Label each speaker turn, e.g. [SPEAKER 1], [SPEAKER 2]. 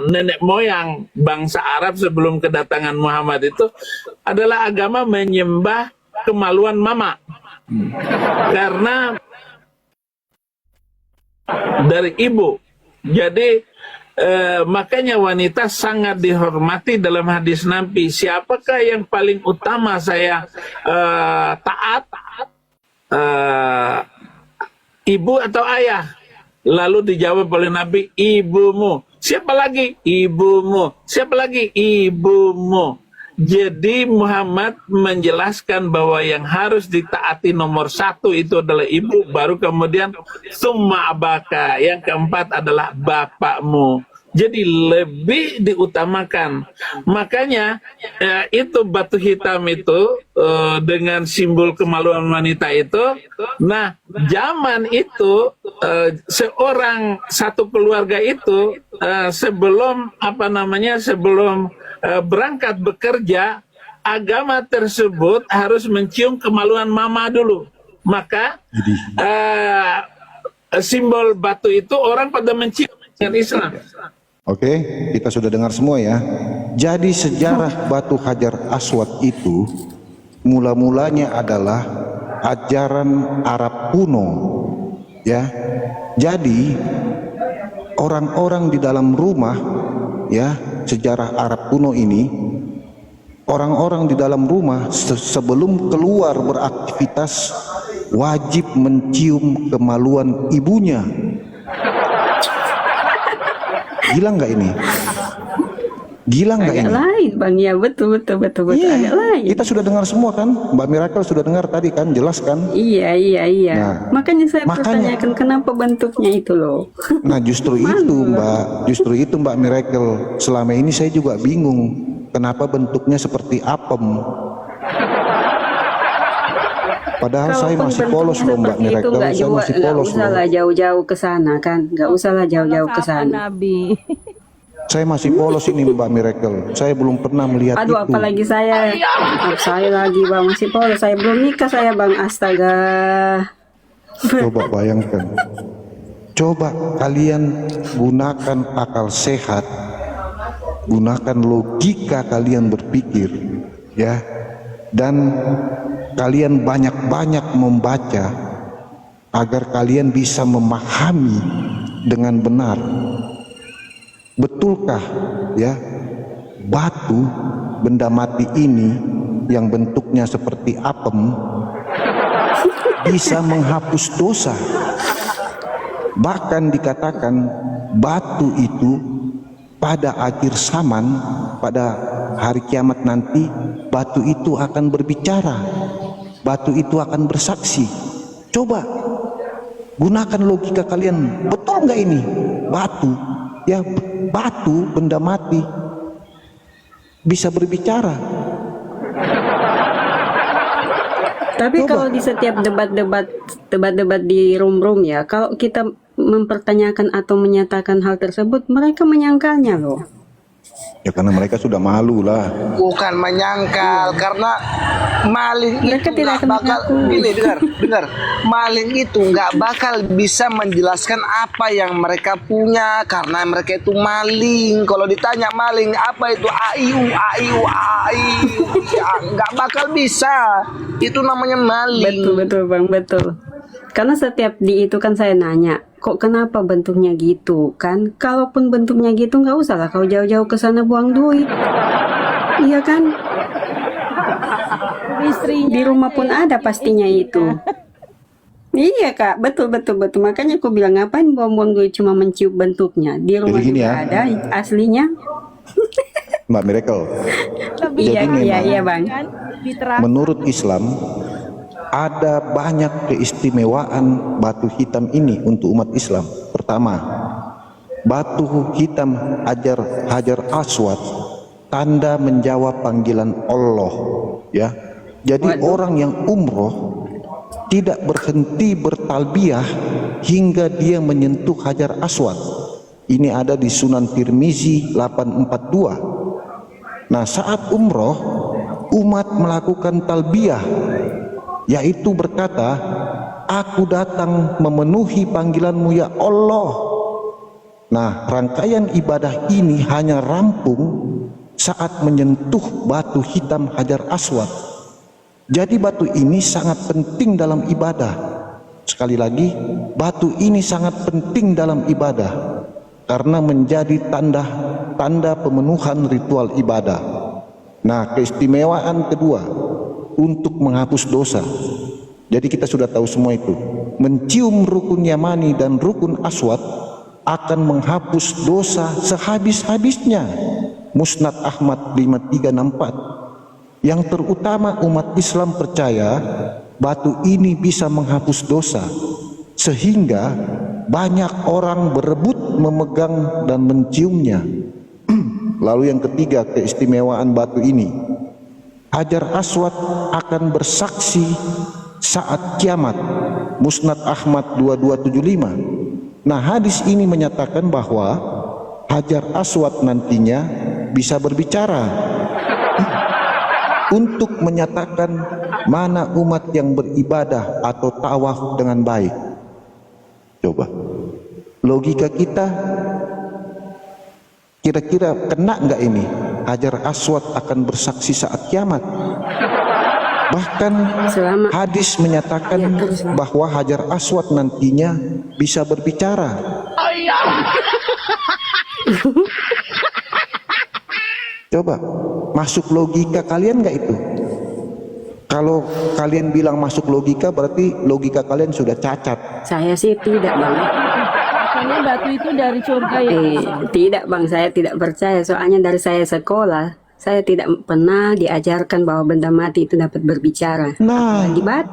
[SPEAKER 1] nenek moyang bangsa Arab sebelum kedatangan Muhammad itu adalah agama menyembah kemaluan mama. Karena dari ibu. Jadi makanya wanita sangat dihormati dalam hadis Nabi. Siapakah yang paling utama saya taat? Ibu atau ayah? Lalu dijawab oleh Nabi, ibumu. Siapa lagi? Ibumu. Siapa lagi? Ibumu. Jadi Muhammad menjelaskan bahwa yang harus ditaati nomor satu itu adalah ibu, baru kemudian summa abaka, yang keempat adalah bapakmu. Jadi lebih diutamakan. Makanya itu batu hitam itu dengan simbol kemaluan wanita itu. Nah, zaman itu seorang satu keluarga itu sebelum sebelum berangkat bekerja, agama tersebut harus mencium kemaluan mama dulu. Maka simbol batu itu orang pada mencium dengan Islam.
[SPEAKER 2] Oke, kita sudah dengar semua ya. Jadi sejarah batu Hajar Aswad itu mula-mulanya adalah ajaran Arab kuno, ya. Jadi orang-orang di dalam rumah, ya, sejarah Arab kuno ini, orang-orang di dalam rumah sebelum keluar beraktivitas wajib mencium kemaluan ibunya. Gila nggak ini? Gila nggak ini?
[SPEAKER 3] Lain bang, ya betul.
[SPEAKER 2] Iya,
[SPEAKER 3] agak lain.
[SPEAKER 2] kita sudah dengar semua kan, Mbak Miracle sudah dengar tadi kan, jelas kan?
[SPEAKER 3] Iya.
[SPEAKER 2] Nah,
[SPEAKER 3] makanya saya pertanyakan kenapa bentuknya itu loh.
[SPEAKER 2] Nah justru itu Mbak Miracle, selama ini saya juga bingung kenapa bentuknya seperti apem. Padahal saya masih polos loh Mbak Miracle, saya masih polos loh.
[SPEAKER 3] Nggak usahlah jauh-jauh ke sana kan, nggak usahlah jauh-jauh ke sana.
[SPEAKER 4] Nabi.
[SPEAKER 2] Saya masih polos ini Mbak Miracle, saya belum pernah melihat itu.
[SPEAKER 3] Apalagi saya lagi bang masih polos, saya belum nikah saya bang, astaga.
[SPEAKER 2] Coba bayangkan, coba kalian gunakan akal sehat, gunakan logika kalian berpikir, ya, dan kalian banyak-banyak membaca agar kalian bisa memahami dengan benar. Betulkah ya batu benda mati ini yang bentuknya seperti apem bisa menghapus dosa? Bahkan dikatakan batu itu pada akhir zaman, pada hari kiamat nanti, batu itu akan berbicara, batu itu akan bersaksi. Coba gunakan logika kalian, betul nggak ini? Batu, ya batu benda mati bisa berbicara.
[SPEAKER 3] Tapi kalau di setiap debat di room ya, kalau kita mempertanyakan atau menyatakan hal tersebut, mereka menyangkalnya loh.
[SPEAKER 2] Ya karena mereka sudah malu lah.
[SPEAKER 5] Bukan menyangkal, karena maling
[SPEAKER 3] Mereka
[SPEAKER 5] itu
[SPEAKER 3] tidak
[SPEAKER 5] nggak
[SPEAKER 3] akan
[SPEAKER 5] bakal
[SPEAKER 3] mengaku.
[SPEAKER 5] ini dengar maling itu nggak bakal bisa menjelaskan apa yang mereka punya karena mereka itu maling. Kalau ditanya maling apa itu aiu ya, nggak bakal bisa, itu namanya maling.
[SPEAKER 3] Betul bang, betul. Karena setiap di itu kan saya nanya, kok kenapa bentuknya gitu kan? Kalaupun bentuknya gitu nggak usah lah kau jauh-jauh ke sana buang duit. Iya kan?
[SPEAKER 4] Istrinya
[SPEAKER 3] Di rumah pun ada pastinya itu. Iya kak, betul. Makanya aku bilang ngapain buang-buang duit cuma mencium bentuknya. Di rumah
[SPEAKER 2] Jadi gini
[SPEAKER 3] juga
[SPEAKER 2] ya.
[SPEAKER 3] ada aslinya.
[SPEAKER 2] Mbak Miracle,
[SPEAKER 4] lebih
[SPEAKER 3] Iya bang.
[SPEAKER 4] kan diterapkan.
[SPEAKER 2] menurut Islam ada banyak keistimewaan batu hitam ini untuk umat Islam. Pertama, batu hitam Hajar Aswad tanda menjawab panggilan Allah, ya. Jadi orang yang umroh tidak berhenti bertalbiyah hingga dia menyentuh Hajar Aswad. Ini ada di Sunan Tirmizi 842. Nah, saat umroh umat melakukan talbiyah, yaitu berkata, aku datang memenuhi panggilanmu ya Allah. Nah, rangkaian ibadah ini hanya rampung saat menyentuh batu hitam Hajar Aswad. Jadi batu ini sangat penting dalam ibadah. Sekali lagi, batu ini sangat penting dalam ibadah karena menjadi tanda pemenuhan ritual ibadah. Nah, keistimewaan kedua untuk menghapus dosa. Jadi kita sudah tahu semua itu. Mencium rukun Yamani dan rukun Aswad akan menghapus dosa sehabis-habisnya. Musnad Ahmad 5364. Yang terutama umat Islam percaya batu ini bisa menghapus dosa, sehingga banyak orang berebut memegang dan menciumnya. Lalu yang ketiga, keistimewaan batu ini, Hajar Aswad akan bersaksi saat kiamat. Musnad Ahmad 2275. Nah, hadis ini menyatakan bahwa Hajar Aswad nantinya bisa berbicara untuk menyatakan mana umat yang beribadah atau tawaf dengan baik. Coba, logika kita kira-kira kena nggak ini? Hajar Aswad akan bersaksi saat kiamat. Bahkan hadis menyatakan bahwa Hajar Aswad nantinya bisa berbicara. Coba, masuk logika kalian nggak itu? Kalau kalian bilang masuk logika, berarti logika kalian sudah cacat.
[SPEAKER 3] Saya sih tidak, Bang.
[SPEAKER 4] Katanya batu itu dari surga ya?
[SPEAKER 3] Tidak, Bang, saya tidak percaya. Soalnya dari saya sekolah, saya tidak pernah diajarkan bahwa benda mati itu dapat berbicara.
[SPEAKER 2] Nah,
[SPEAKER 3] Apalagi batu.